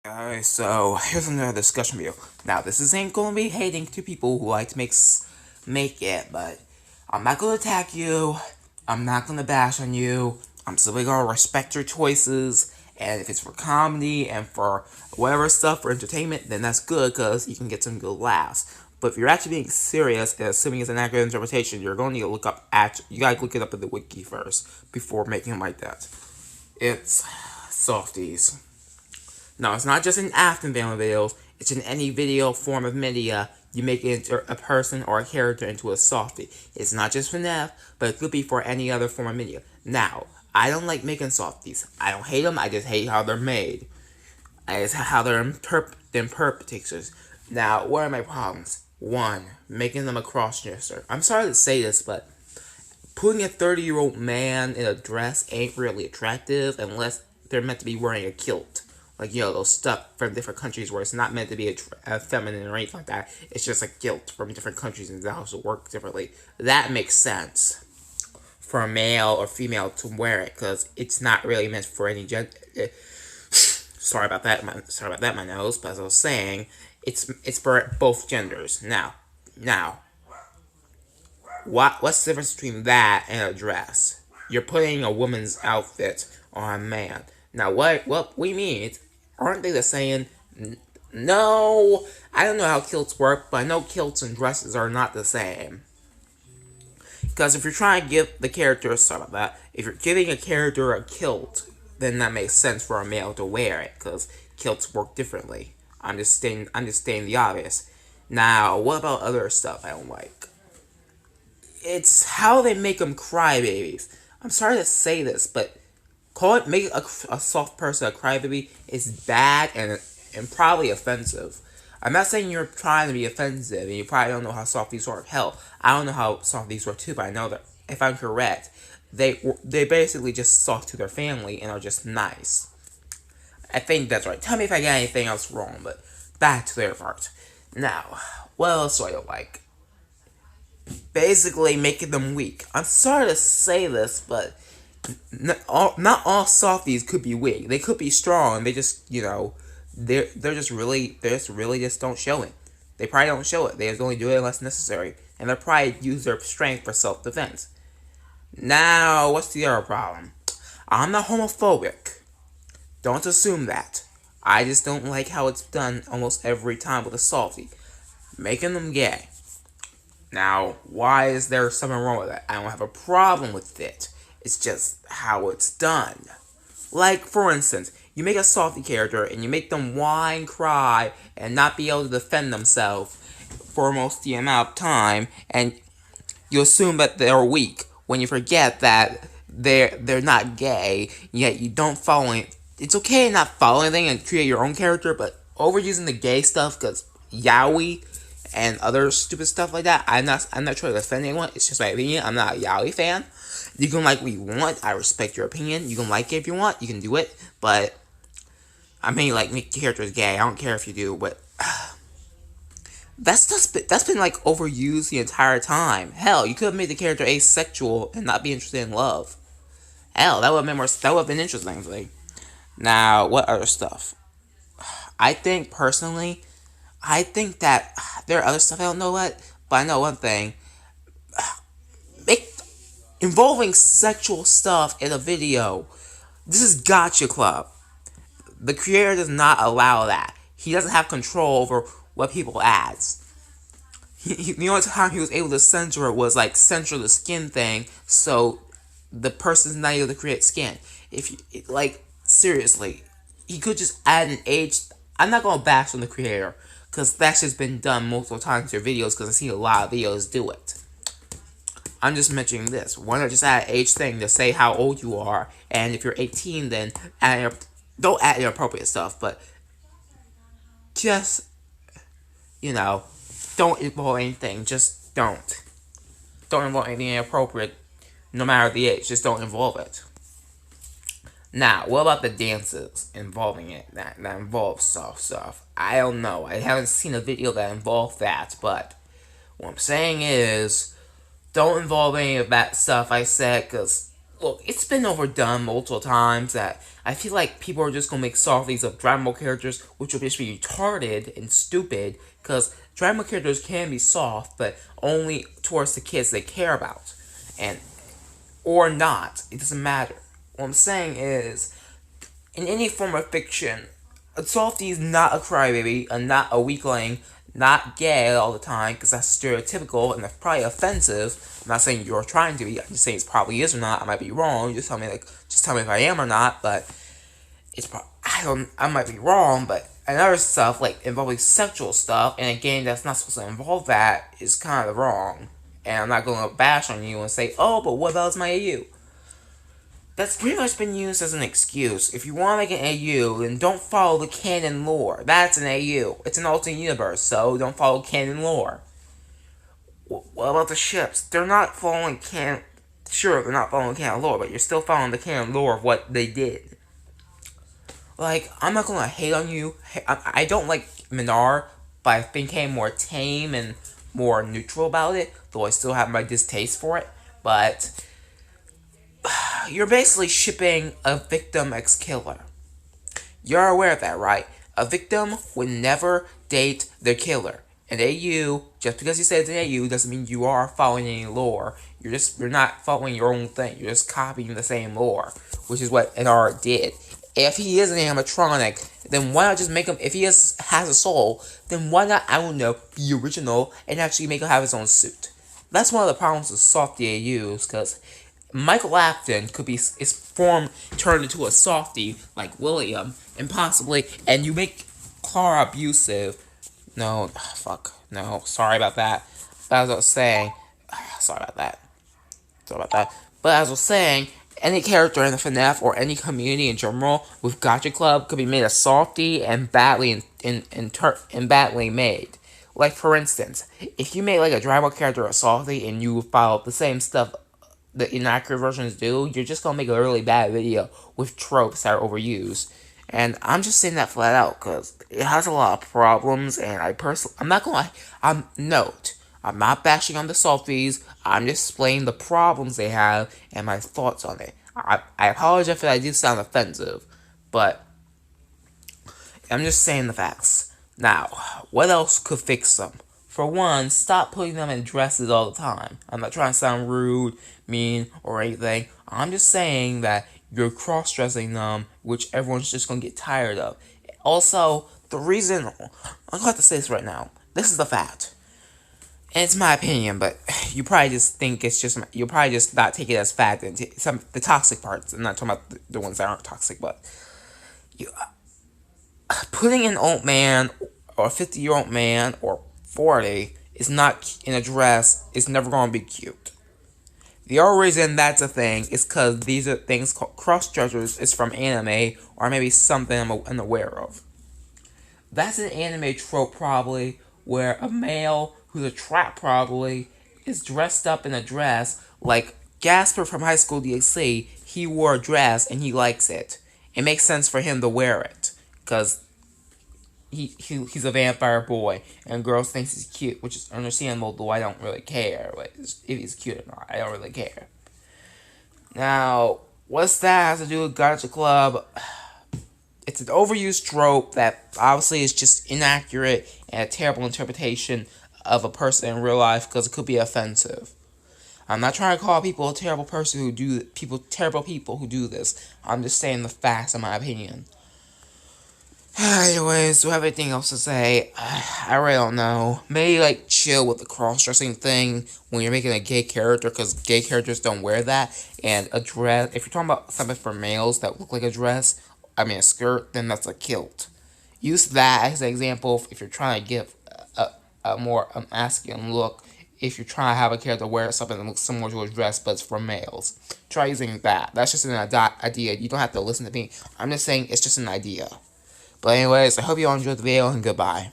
Alright, so here's another discussion video. Now, ain't gonna be hating to people who like to make it, but I'm not gonna attack you. I'm not gonna bash on you. I'm simply gonna respect your choices. And if it's for comedy and for whatever stuff for entertainment, then that's good because you can get some good laughs. But if you're actually being serious and assuming it's an accurate interpretation, you're going to need to you gotta look it up in the wiki first before making them like that. It's softies. No, it's not just in Afton videos, it's in any video form of media you make a person or a character into a softie. It's not just for FNAF, but it could be for any other form of media. Now, I don't like making softies. I don't hate them, I just hate how they're made. It's how they're interpreted. Now, what are my problems? One, making them a cross-dresser. I'm sorry to say this, but putting a 30-year-old man in a dress ain't really attractive unless they're meant to be wearing a kilt. Like, those stuff from different countries where it's not meant to be a feminine or anything like that. It's just a kilt from different countries and that also work differently. That makes sense for a male or female to wear it because it's not really meant for any gender. Sorry about that, my nose. But as I was saying, it's for both genders. Now, what's the difference between that and a dress? You're putting a woman's outfit on a man. Now, what do you mean? Aren't they the same? No, I don't know how kilts work, but I know kilts and dresses are not the same. Because if you're trying to give the character, sorry about that, if you're giving a character a kilt, then that makes sense for a male to wear it, because kilts work differently. I'm just stating the obvious. Now, what about other stuff I don't like? It's how they make them crybabies. I'm sorry to say this, but make a soft person a crybaby is bad and probably offensive. I'm not saying you're trying to be offensive and you probably don't know how soft these work. Hell, I don't know how soft these work too, but I know that if I'm correct, they basically just soft to their family and are just nice. I think that's right. Tell me if I get anything else wrong, but back to their part. Now, what else do I like? Basically making them weak. I'm sorry to say this, but not all softies could be weak. They could be strong. They just, they're just really just don't show it. They probably don't show it. They just only do it unless necessary, and they probably use their strength for self-defense. Now, what's the other problem? I'm not homophobic. Don't assume that. I just don't like how it's done almost every time with a softie, making them gay. Now, why is there something wrong with that? I don't have a problem with it. It's just how it's done. Like, for instance, you make a softie character and you make them whine, cry, and not be able to defend themselves for most the amount of time, and you assume that they're weak when you forget that they're not gay, yet you don't follow it. It's okay to not follow anything and create your own character, but overusing the gay stuff because yaoi and other stupid stuff like that, I'm not trying to defend anyone. It's just my opinion. I'm not a yaoi fan. You can like what you want. I respect your opinion. You can like it if you want. You can do it. But I mean, like, make characters gay. I don't care if you do. But that's been like overused the entire time. Hell, you could have made the character asexual and not be interested in love. Hell, that would have been interesting. Actually. Now, what other stuff? I think personally, that there are other stuff I don't know what, but I know one thing. Make involving sexual stuff in a video. This is Gacha Club. The creator does not allow that. He doesn't have control over what people adds. The only time he was able to censor it was like censor the skin thing, so the person's not able to create skin. If you, like, seriously, he could just add an age. I'm not gonna bash on the creator because that's just been done multiple times in their videos because I've seen a lot of videos do it. I'm just mentioning this. Why not just add an age thing to say how old you are, and if you're 18, then don't add inappropriate stuff, but just, don't involve anything. Just don't. Don't involve anything inappropriate, no matter the age. Just don't involve it. Now, what about the dances involving it that involve soft stuff? I don't know. I haven't seen a video that involved that, but what I'm saying is, don't involve any of that stuff I said, because look, it's been overdone multiple times that I feel like people are just gonna make softies of Dragon Ball characters, which will just be retarded and stupid, because Dragon Ball characters can be soft, but only towards the kids they care about. And, or not, it doesn't matter. What I'm saying is, in any form of fiction, a softie is not a crybaby, and not a weakling, not gay all the time, because that's stereotypical and that's probably offensive. I'm not saying you're trying to be. I'm just saying it probably is or not. I might be wrong. Just tell me if I am or not. But I might be wrong. But another stuff like involving sexual stuff in a game that's not supposed to involve that is kind of wrong. And I'm not going to bash on you and say, oh, but what about my AU? That's pretty much been used as an excuse. If you want to make an AU, then don't follow the canon lore. That's an AU. It's an alternate universe, so don't follow canon lore. What about the ships? They're not following canon... Sure, they're not following canon lore, but you're still following the canon lore of what they did. Like, I'm not gonna hate on you. I don't like Minar, but I think I'm more tame and more neutral about it, though I still have my distaste for it. But you're basically shipping a victim ex-killer. You're aware of that, right? A victim would never date their killer. And AU, just because you say it's an AU, doesn't mean you are following any lore. You're not following your own thing. You're just copying the same lore, which is what NR did. If he is an animatronic, then why not just make him, if he has a soul, then why not, I don't know, be original and actually make him have his own suit? That's one of the problems with softy AUs, because Michael Afton could be his form turned into a softy like William, and possibly, and you make Clara abusive. No, fuck, no, sorry about that. But as I was saying, sorry about that. But as I was saying, any character in the FNAF or any community in general with Gacha Club could be made a softy and badly badly made. Like for instance, if you make like a Dragon Ball character a softy and you follow the same stuff the inaccurate versions do, you're just gonna make a really bad video with tropes that are overused. And I'm just saying that flat out because it has a lot of problems. And I'm not gonna lie. I'm not bashing on the softies. I'm just explaining the problems they have and my thoughts on it. I apologize if I do sound offensive, but I'm just saying the facts. Now, what else could fix them? For one, stop putting them in dresses all the time. I'm not trying to sound rude, mean, or anything. I'm just saying that you're cross-dressing them, which everyone's just going to get tired of. Also, the reason... I'm going to have to say this right now. This is the fact. And it's my opinion, but you probably just think it's just... You'll probably just not take it as fact. The toxic parts. I'm not talking about the ones that aren't toxic, but... Putting an old man, or a 50-year-old man, or 40 is not in a dress, is never going to be cute. The only reason that's a thing is because these are things called cross-dressers is from anime, or maybe something I'm unaware of. That's an anime trope probably, where a male who's a trap probably is dressed up in a dress, like Gasper from High School DxD, he wore a dress and he likes it. It makes sense for him to wear it, because he's a vampire boy, and girls think he's cute, which is understandable, though I don't really care if he's cute or not. I don't really care. Now, what's that has to do with Gacha Club? It's an overused trope that obviously is just inaccurate and a terrible interpretation of a person in real life because it could be offensive. I'm not trying to call people a terrible person terrible people who do this. I'm just saying the facts in my opinion. Anyways, do I have anything else to say? I really don't know. Maybe, like, chill with the cross-dressing thing when you're making a gay character, because gay characters don't wear that. And a dress, if you're talking about something for males that look like a dress, a skirt, then that's a kilt. Use that as an example if you're trying to give a more masculine look. If you're trying to have a character wear something that looks similar to a dress, but it's for males. Try using that. That's just an idea. You don't have to listen to me. I'm just saying it's just an idea. But anyways, I hope you all enjoyed the video, and goodbye.